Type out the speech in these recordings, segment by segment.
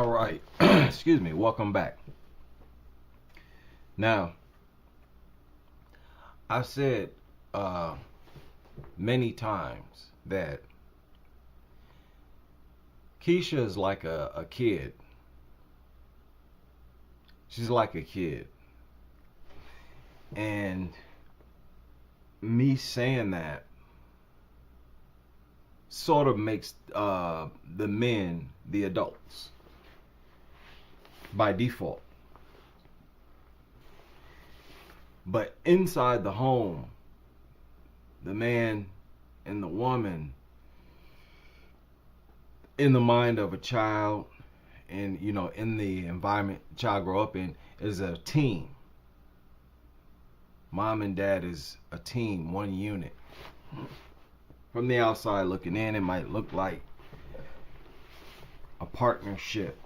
All right. Excuse me. Welcome back. Now, I've said many times that Keisha is like a kid. She's like a kid. And me saying that sort of makes the men the adults by default. But inside the home, the man and the woman, in the mind of a child, and in the environment the child grow up in, is a team. Mom and dad is a team, one unit. From the outside looking in, it might look like a partnership,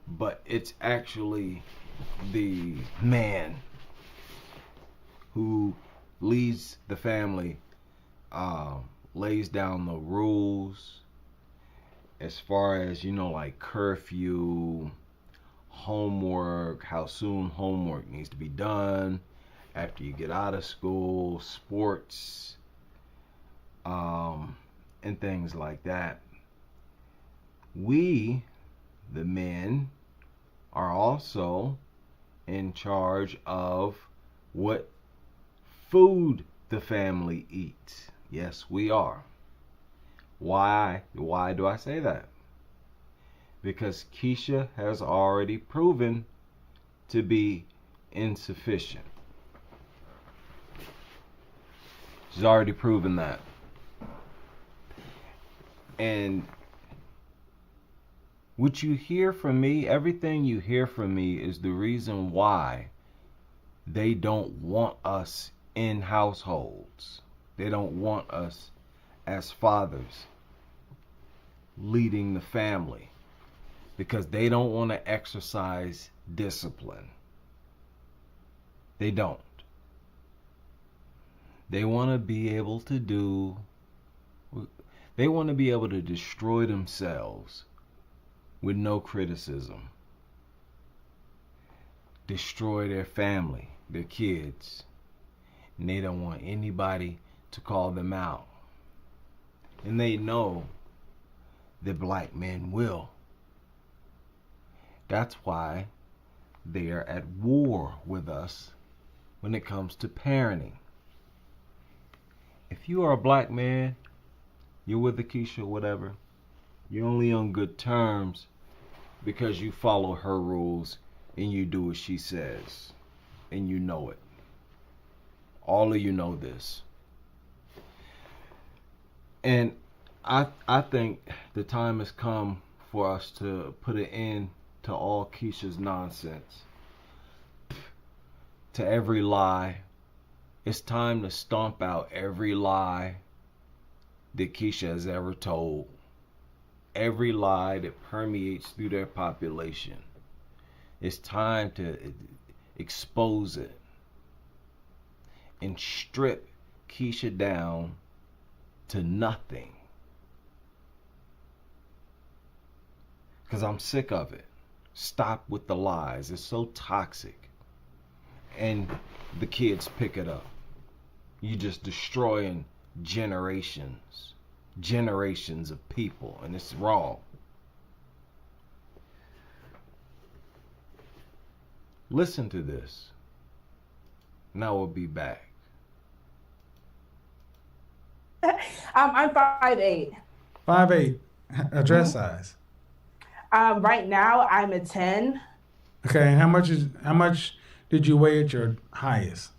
but it's actually the man who leads the family, lays down the rules as far as like curfew, homework, how soon homework needs to be done after you get out of school, sports, and things like that. We, the men, are also in charge of what food the family eats. Yes, we are. Why do I say that? Because Keisha has already proven to be insufficient. She's already proven that. And what you hear from me, everything you hear from me, is the reason why they don't want us in households. They don't want us as fathers leading the family, because they don't want to exercise discipline. They don't. They want to be able to destroy themselves with no criticism. Destroy their family, their kids. And they don't want anybody to call them out. And they know that black men will. That's why they are at war with us when it comes to parenting. If you are a black man, you're with a Keisha, whatever, you're only on good terms because you follow her rules and you do what she says. And you know it. All of you know this. And I think the time has come for us to put an end to all Keisha's nonsense. To every lie. It's time to stomp out every lie that Keisha has ever told. Every lie that permeates through their population. It's time to expose it and strip Keisha down to nothing. Because I'm sick of it. Stop with the lies. It's so toxic. And the kids pick it up. You're just destroying generations of people, and it's wrong. Listen to this. Now we'll be back. I'm 5'8". 5'8". Dress size. Right now I'm a 10. Okay, and how much did you weigh at your highest?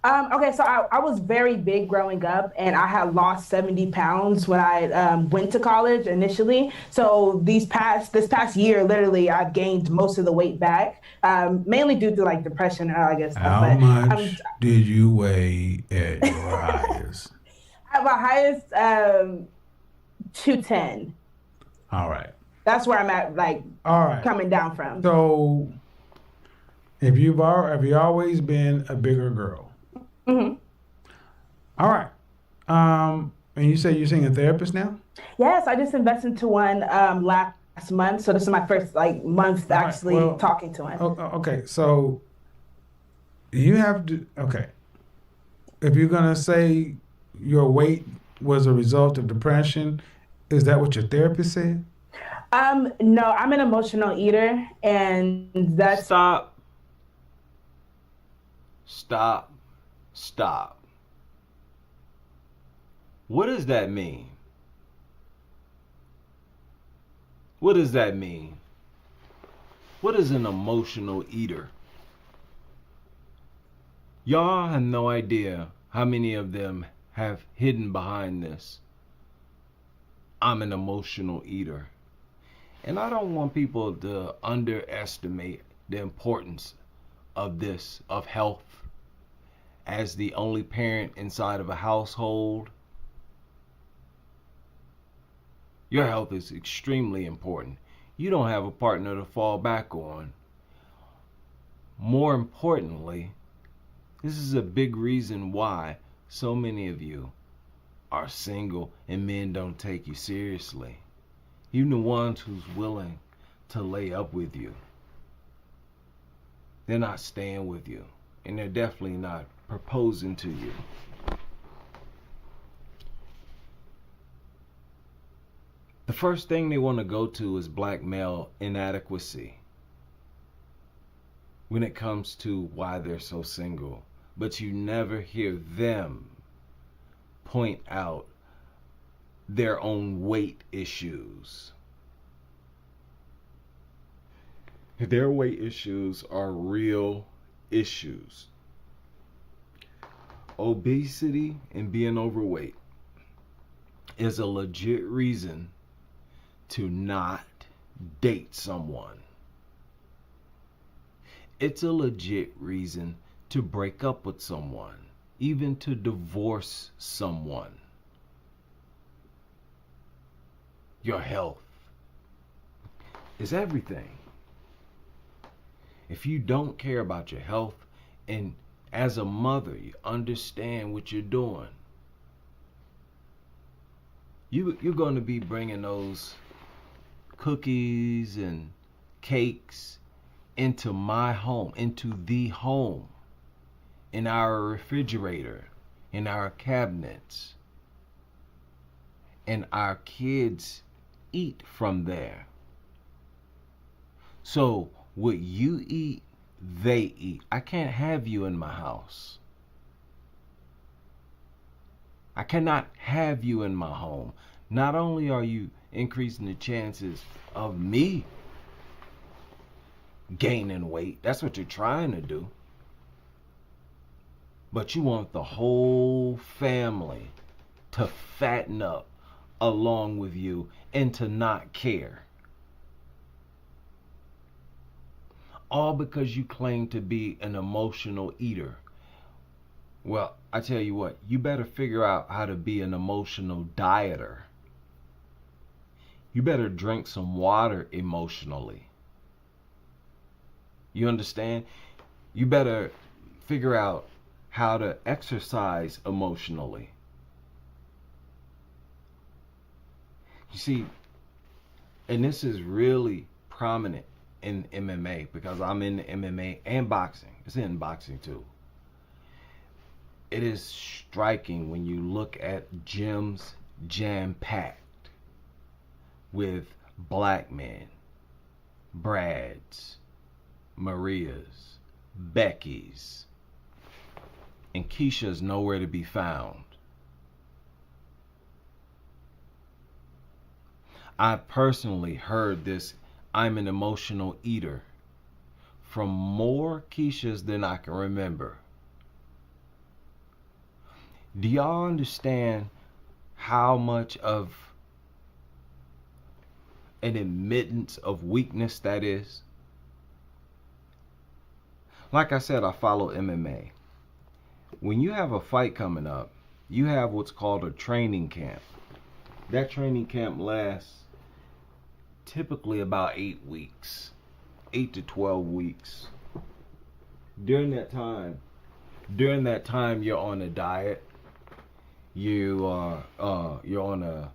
Okay, so I was very big growing up, and I had lost 70 pounds when I went to college initially. So this past year, literally, I've gained most of the weight back, mainly due to like depression and I guess stuff. How much did you weigh at your highest? At my highest, 210. All right. That's where I'm at, like, all right, coming down from. So, have you always been a bigger girl? Mm-hmm. All right. And you say you're seeing a therapist now? Yes, I just invested into one last month, so this is my first like month All right. actually Well, talking to him. okay. So you have to. Okay. If you're gonna say your weight was a result of depression, is that what your therapist said? No, I'm an emotional eater, and that's Stop, stop, stop. What does that mean? What does that mean? What is an emotional eater? Y'all have no idea how many of them have hidden behind this. I'm an emotional eater. And I don't want people to underestimate the importance of this, of health. As the only parent inside of a household, your health is extremely important. You don't have a partner to fall back on. More importantly, this is a big reason why so many of you are single and men don't take you seriously. Even the ones who's willing to lay up with you, they're not staying with you, and they're definitely not proposing to you. The first thing they want to go to is black male inadequacy when it comes to why they're so single. But you never hear them point out their own weight issues. Their weight issues are real issues. Obesity and being overweight is a legit reason to not date someone. It's a legit reason to break up with someone, even to divorce someone. Your health is everything. If you don't care about your health, and as a mother, you understand what you're doing, you're going to be bringing those cookies and cakes into my home, into the home, in our refrigerator, in our cabinets, and our kids eat from there. So what you eat, they eat. I can't have you in my house. I cannot have you in my home. Not only are you increasing the chances of me gaining weight, that's what you're trying to do, but you want the whole family to fatten up along with you and to not care. All because you claim to be an emotional eater. Well, I tell you what, you better figure out how to be an emotional dieter. You better drink some water emotionally. You understand? You better figure out how to exercise emotionally. You see, and this is really prominent in MMA because I'm in MMA and boxing. It's in boxing too. It is striking when you look at gyms jam-packed with black men, Brads, Marias, Beckys, and Keisha's nowhere to be found. I personally heard this "I'm an emotional eater" from more Keishas than I can remember. Do y'all understand how much of an admittance of weakness that is? Like I said, I follow MMA. When you have a fight coming up, you have what's called a training camp. That training camp lasts typically about 8 weeks, 8 to 12 weeks. During that time, you're on a diet. you're on a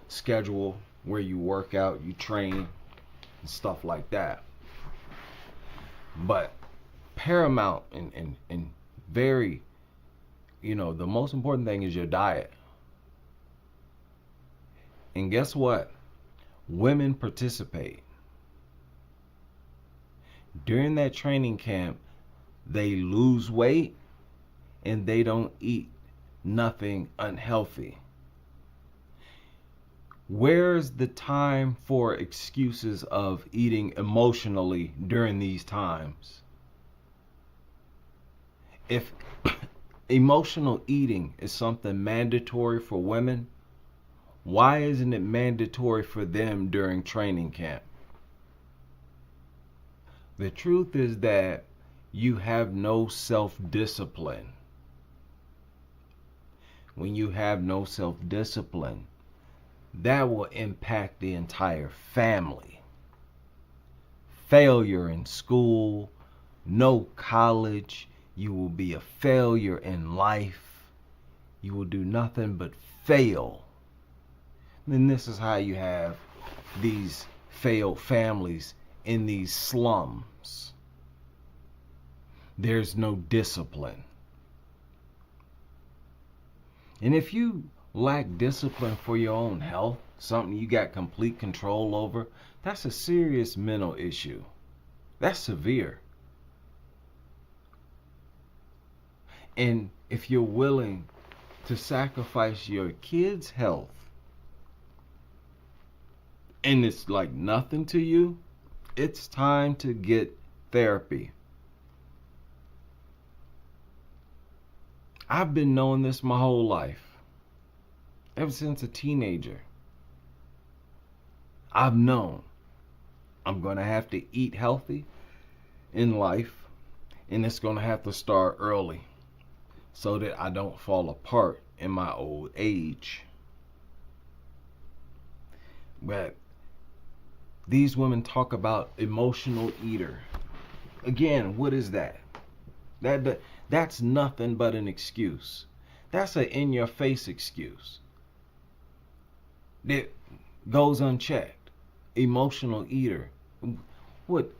schedule where you work out, you train, and stuff like that. But paramount and very, the most important thing is your diet. And guess what? Women participate. During that training camp, they lose weight and they don't eat nothing unhealthy. Where's the time for excuses of eating emotionally during these times? If emotional eating is something mandatory for women, why isn't it mandatory for them during training camp? The truth is that you have no self-discipline. When you have no self-discipline, that will impact the entire family. Failure in school, no college, you will be a failure in life. You will do nothing but fail. And this is how you have these failed families in these slums. There's no discipline. And if you lack discipline for your own health, something you got complete control over, that's a serious mental issue. That's severe. And if you're willing to sacrifice your kids' health and it's like nothing to you, it's time to get therapy. I've been knowing this my whole life. Ever since a teenager, I've known I'm going to have to eat healthy in life, and it's going to have to start early so that I don't fall apart in my old age. But these women talk about emotional eater. Again, what is that? That's nothing but an excuse. That's an in-your-face excuse that goes unchecked. Emotional eater. What?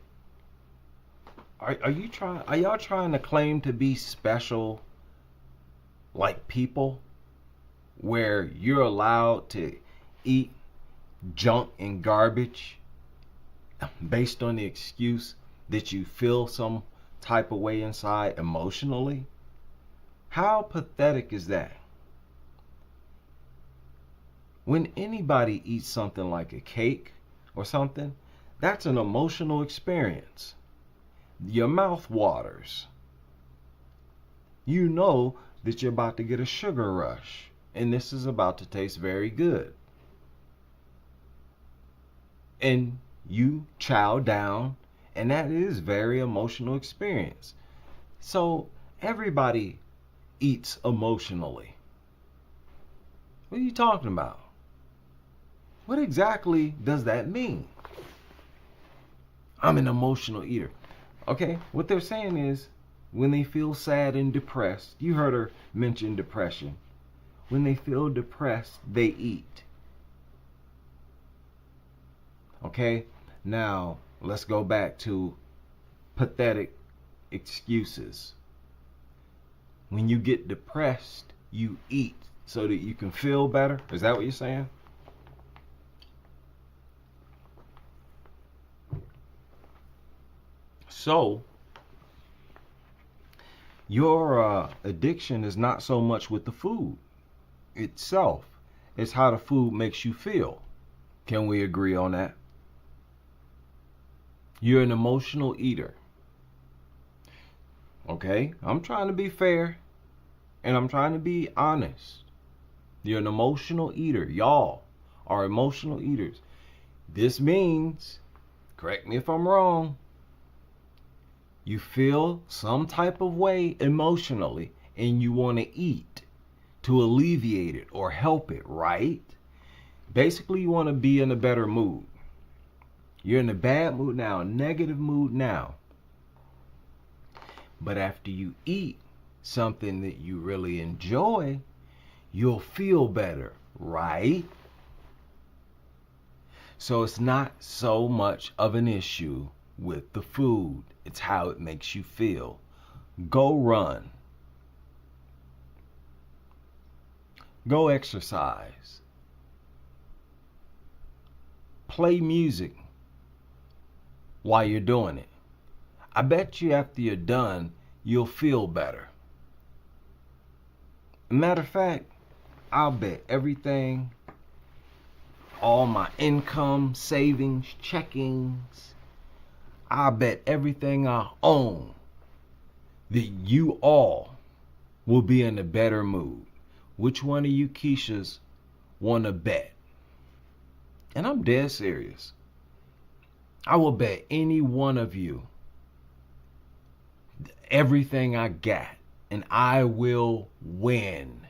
Are y'all trying to claim to be special like people where you're allowed to eat junk and garbage based on the excuse that you feel some type of way inside emotionally? How pathetic is that? When anybody eats something like a cake or something, that's an emotional experience. Your mouth waters. You know that you're about to get a sugar rush, and this is about to taste very good. And you chow down, and that is very emotional experience. So everybody eats emotionally. What are you talking about? What exactly does that mean? I'm an emotional eater. Okay, what they're saying is when they feel sad and depressed, you heard her mention depression. When they feel depressed, they eat. Okay, now let's go back to pathetic excuses. When you get depressed, you eat so that you can feel better. Is that what you're saying? So, your addiction is not so much with the food itself. It's how the food makes you feel. Can we agree on that? You're an emotional eater. Okay? I'm trying to be fair and I'm trying to be honest. You're an emotional eater. Y'all are emotional eaters. This means, correct me if I'm wrong, you feel some type of way emotionally and you want to eat to alleviate it or help it, right? Basically, you want to be in a better mood. You're in a bad mood now, a negative mood now. But after you eat something that you really enjoy, you'll feel better, right? So it's not so much of an issue with the food. It's how it makes you feel. Go run. Go exercise. Play music while you're doing it. I bet you after you're done, you'll feel better. Matter of fact, I'll bet everything, all my income, savings, checkings, I bet everything I own that you all will be in a better mood. Which one of you Keishas want to bet? And I'm dead serious. I will bet any one of you everything I got, and I will win.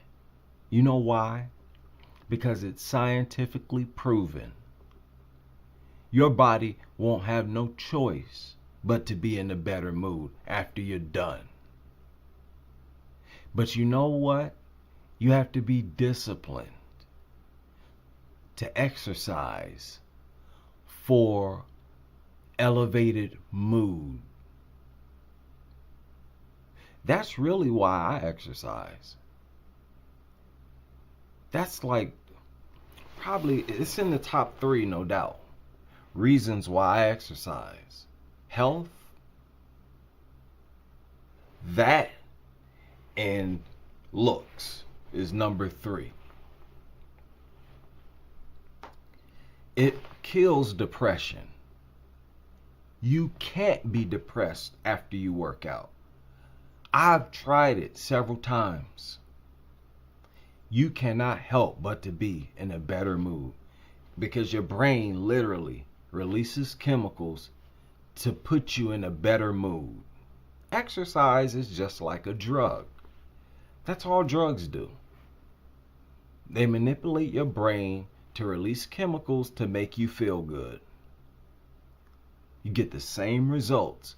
You know why? Because it's scientifically proven. Your body won't have no choice but to be in a better mood after you're done. But you know what? You have to be disciplined to exercise for elevated mood. That's really why I exercise. That's like probably, it's in the top 3, no doubt. Reasons why I exercise. Health, that, and looks is number 3. It kills depression. You can't be depressed after you work out. I've tried it several times. You cannot help but to be in a better mood because your brain literally releases chemicals to put you in a better mood. Exercise is just like a drug. That's all drugs do. They manipulate your brain to release chemicals to make you feel good. You get the same results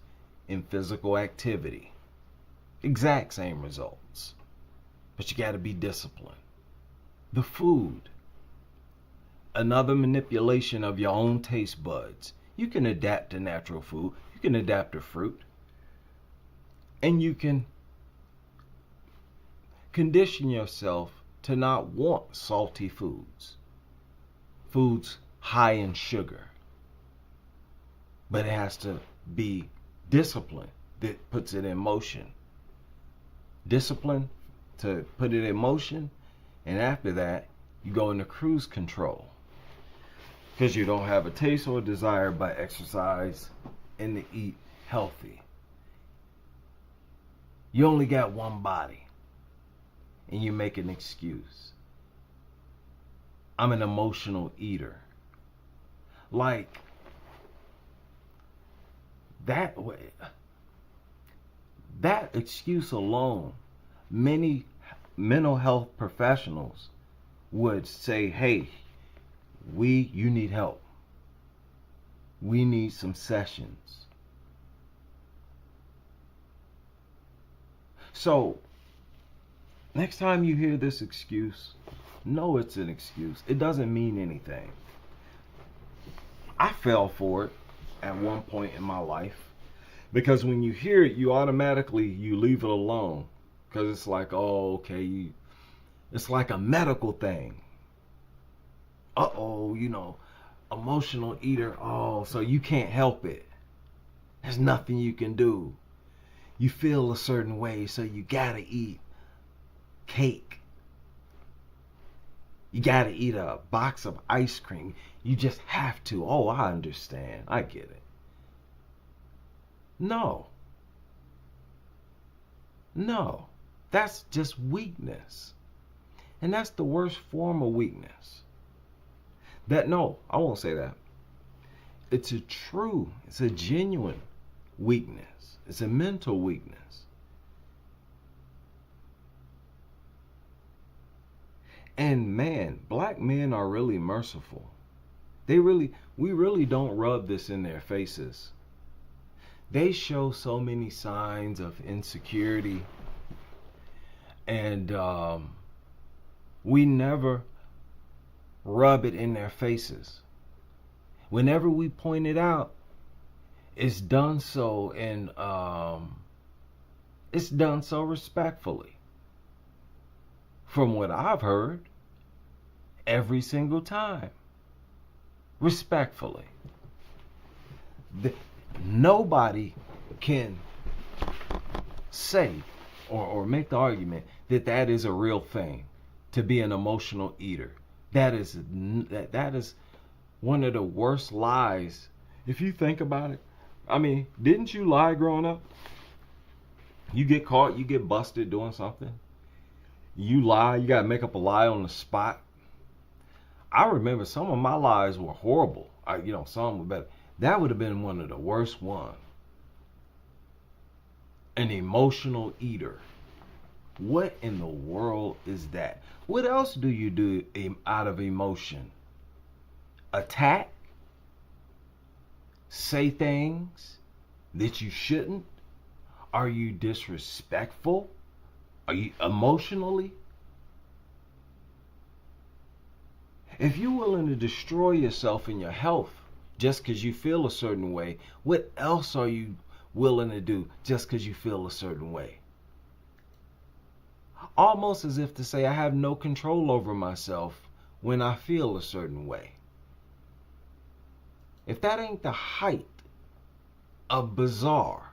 in physical activity. Exact same results. But you got to be disciplined. The food. Another manipulation of your own taste buds. You can adapt to natural food. You can adapt to fruit. And you can condition yourself to not want salty foods. Foods high in sugar. But it has to be discipline that puts it in motion. Discipline to put it in motion, and after that you go into cruise control because you don't have a taste or a desire by exercise and to eat healthy. You only got one body and you make an excuse. I'm an emotional eater. Like that excuse alone, many mental health professionals would say, hey, you need help. We need some sessions. So, next time you hear this excuse, know it's an excuse. It doesn't mean anything. I fell for it at one point in my life because when you hear it, you leave it alone because it's like, oh, okay, it's like a medical thing. Emotional eater. Oh, so you can't help it. There's nothing you can do. You feel a certain way, so you gotta eat cake. You gotta eat a box of ice cream. You just have to. Oh, I understand. I get it. No. That's just weakness. And that's the worst form of weakness. I won't say that. It's a genuine weakness. It's a mental weakness. And man, black men are really merciful. We really don't rub this in their faces. They show so many signs of insecurity and We never rub it in their faces. Whenever we point it out, it's done so it's done so respectfully. From what I've heard, every single time. Respectfully. Nobody can say or make the argument that that is a real thing, to be an emotional eater. That is one of the worst lies. If you think about it, I mean, didn't you lie growing up? You get caught, you get busted doing something. You lie, you gotta make up a lie on the spot. I remember some of my lies were horrible. Some were better. That would have been one of the worst ones. An emotional eater. What in the world is that? What else do you do out of emotion? Attack? Say things that you shouldn't? Are you disrespectful? Are you emotionally? If you're willing to destroy yourself and your health just because you feel a certain way, what else are you willing to do just because you feel a certain way? Almost as if to say, I have no control over myself when I feel a certain way. If that ain't the height of bizarre,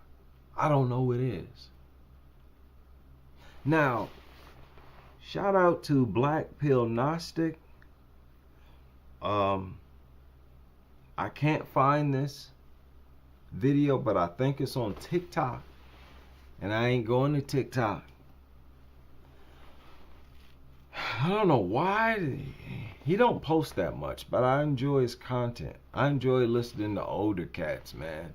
I don't know what is. Now, shout out to Black Pill Gnostic. I can't find this video, but I think it's on TikTok. And I ain't going to TikTok. I don't know why he don't post that much, but I enjoy his content. I enjoy listening to older cats, man.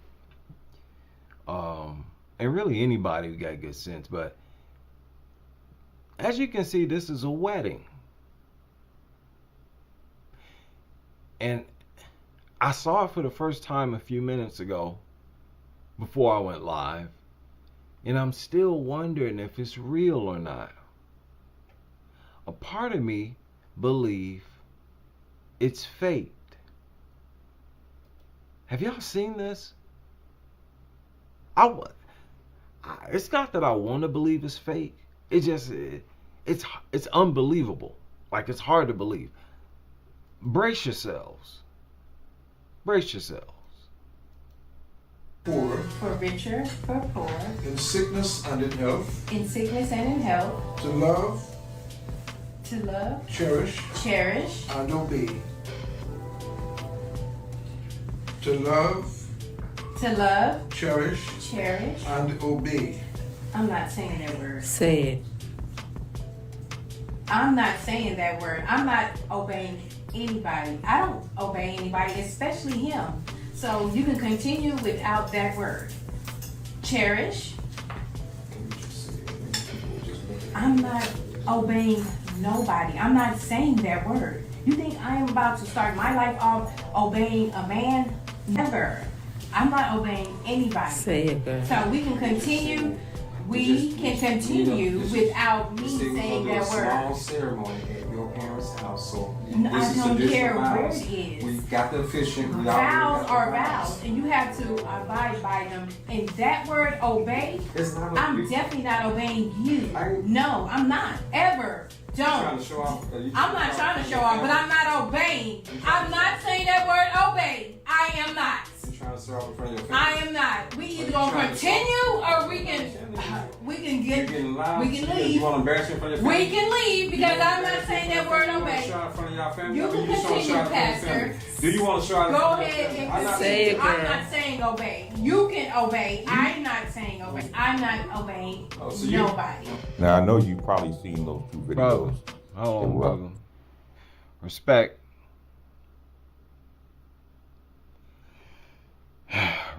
And really anybody who got good sense. But as you can see, this is a wedding. And I saw it for the first time a few minutes ago before I went live. And I'm still wondering if it's real or not. A part of me believes it's faked. Have y'all seen this? It's not that I want to believe it's fake. It's unbelievable. Like, it's hard to believe. Brace yourselves. Brace yourselves. Poor, for richer, for poor, in sickness and in health, in sickness and in health, to love, cherish, and obey. To love, cherish, and obey. I'm not saying that word. Say it. I'm not saying that word. I'm not obeying anybody. I don't obey anybody, especially him. So you can continue without that word. Cherish. I'm not obeying nobody. I'm not saying that word. You think I am about to start my life off obeying a man? Never. I'm not obeying anybody. Say it, girl. So we can continue. We can continue without me saying that word. Small ceremony at your parents' house. So I don't care where it is. We got the officiant. Vows are vows, and you have to abide by them. And that word obey, I'm definitely not obeying you. No, I'm not. Ever. Don't. I'm not trying to show off, but I'm not obeying. I'm not saying that word obey. I am not. Trying to show off in front of your I am not. We either gonna continue or we can leave. You want to embarrass me in front of your family? We can leave because I'm not saying that word obey. You can continue, Pastor. Do you want to show out? Go ahead and Say it, I'm girl. not saying obey. You can obey. I'm not saying obey. I'm not obeying nobody. Now, I know you've probably seen those two videos. Brother, hold on, brother. Respect.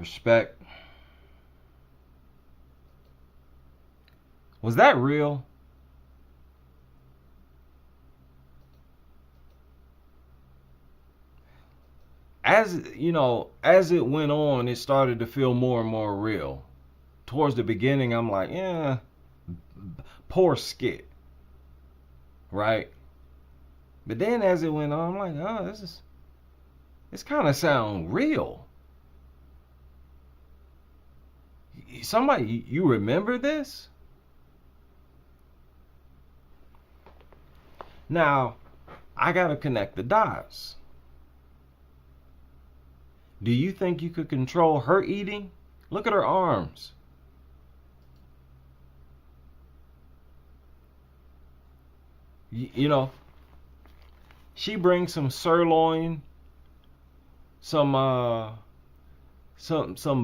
Respect. Was that real? As you know, as it went on, it started to feel more and more real. Towards the beginning, I'm like, yeah, poor skit, right? But then as it went on, I'm like, oh, this kind of sound real. Somebody, you remember this? Now, I got to connect the dots. Do you think you could control her eating? Look at her arms. You know, she brings some sirloin, some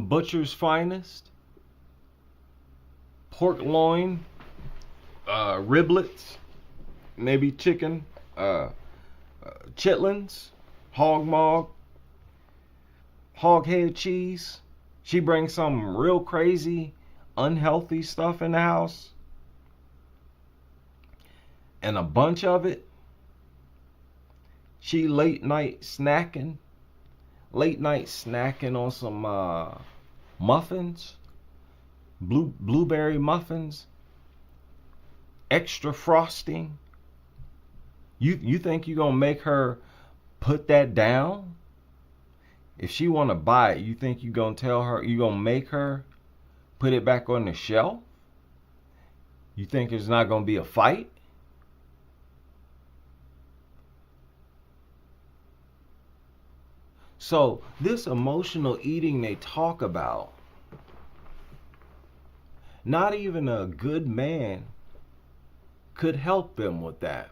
butcher's finest, pork loin, riblets, maybe chicken, chitlins, hog maw, hog head cheese. She brings some real crazy, unhealthy stuff in the house. And a bunch of it. She late night snacking on some muffins, blueberry muffins, extra frosting. You think you're gonna make her put that down? If she wanna buy it, you think you're gonna tell her, you gonna make her put it back on the shelf? You think there's not gonna be a fight? So this emotional eating they talk about, not even a good man could help them with that.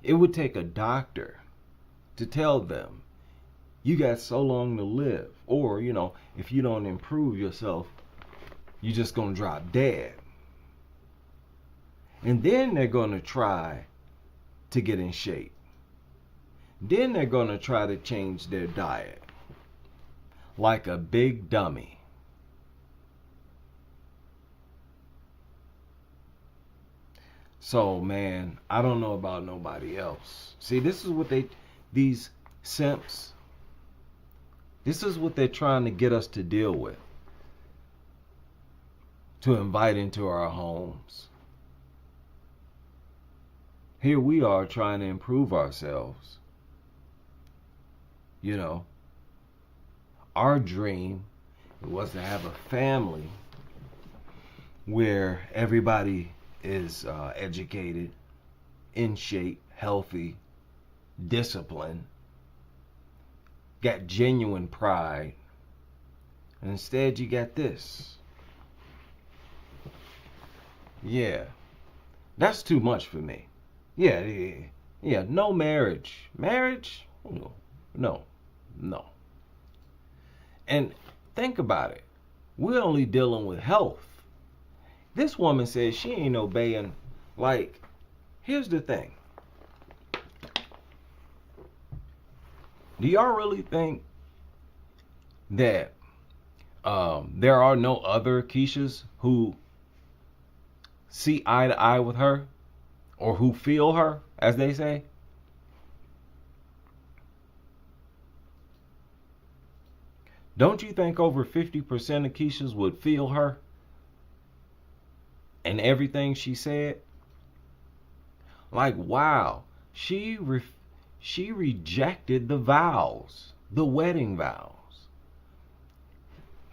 It would take a doctor to tell them, you got so long to live. Or, you know, if you don't improve yourself, you're just going to drop dead. And then they're going to try to get in shape. Then they're going to try to change their diet. Like a big dummy. So, man, I don't know about nobody else. See, this is what these simps, this is what they're trying to get us to deal with. To invite into our homes. Here we are trying to improve ourselves. You know, our dream was to have a family where everybody is educated, in shape, healthy, disciplined, got genuine pride. And instead you got this. Yeah, that's too much for me. Yeah, no marriage. Marriage? No. And think about it. We're only dealing with health. This woman says she ain't obeying. Like, here's the thing. Do y'all really think that there are no other Keishas who see eye to eye with her? Or who feel her, as they say? Don't you think over 50% of Keishas would feel her? And everything she said? Like, wow. She rejected the vows. The wedding vows.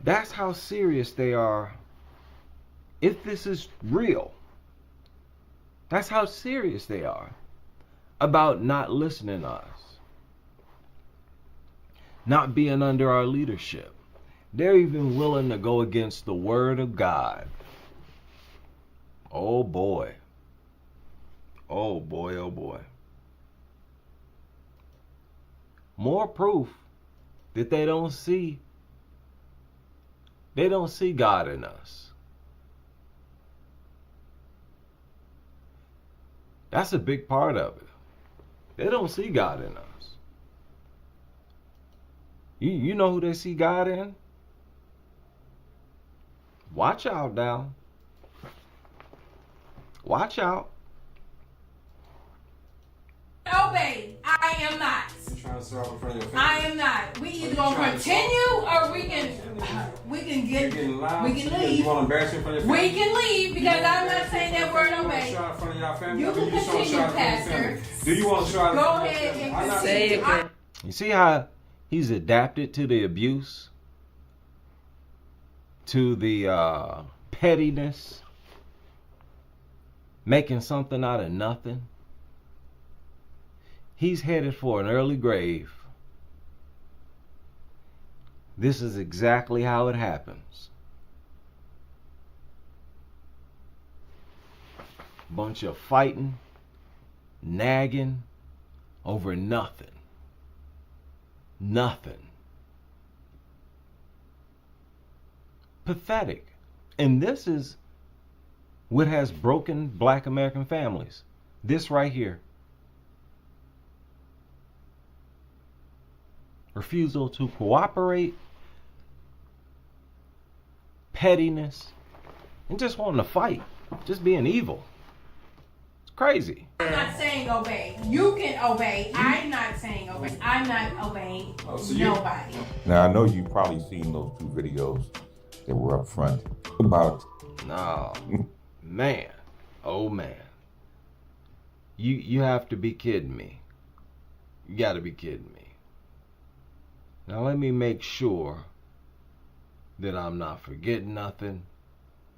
That's how serious they are. If this is real. That's how serious they are about not listening to us. Not being under our leadership. They're even willing to go against the word of God. Oh boy. Oh boy, oh boy. More proof that they don't see God in us. That's a big part of it. They don't see God in us. You know who they see God in? Watch out now. Watch out. Obey. I am not. You're trying to serve in front of your family. I am not. We either gonna continue or we can You're getting loud. we can You leave. want to embarrass you in front of your We family? can leave because I'm not saying that word obey. out in front of y'all family? You Or do can just wanna continue, show out in front of your Pastor. family? Do you want to show out in Go front of your ahead family? and I'm not continue. saying I- You see how he's adapted to the abuse, to the pettiness, making something out of nothing. He's headed for an early grave. This is exactly how it happens. Bunch of fighting, nagging over nothing. Nothing. Pathetic. And this is what has broken Black American families. This right here. Refusal to cooperate, pettiness, and just wanting to fight. Just being evil. It's crazy. I'm not saying obey. You can obey. I'm not saying obey. I'm not obeying nobody. Now I know you probably seen those two videos that were up front about. No, man, oh man, you have to be kidding me. You got to be kidding me. Now let me make sure that I'm not forgetting nothing.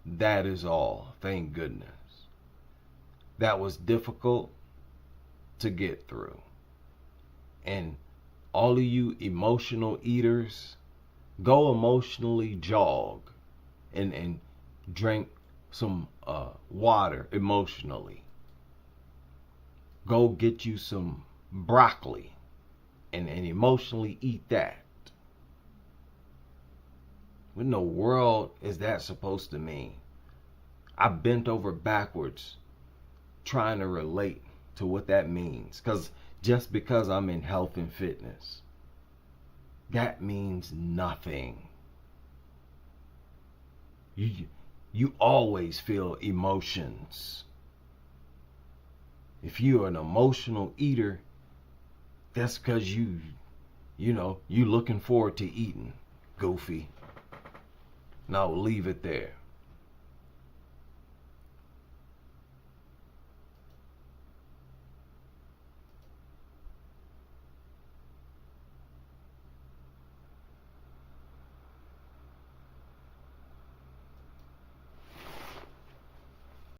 That is all. Thank goodness. That was difficult to get through. And all of you emotional eaters, go emotionally jog and drink some water emotionally. Go get you some broccoli and emotionally eat that. What in the world is that supposed to mean? I bent over backwards trying to relate to what that means. Just because I'm in health and fitness, that means nothing. You always feel emotions. If you're an emotional eater, that's because you looking forward to eating, goofy. And I'll leave it there.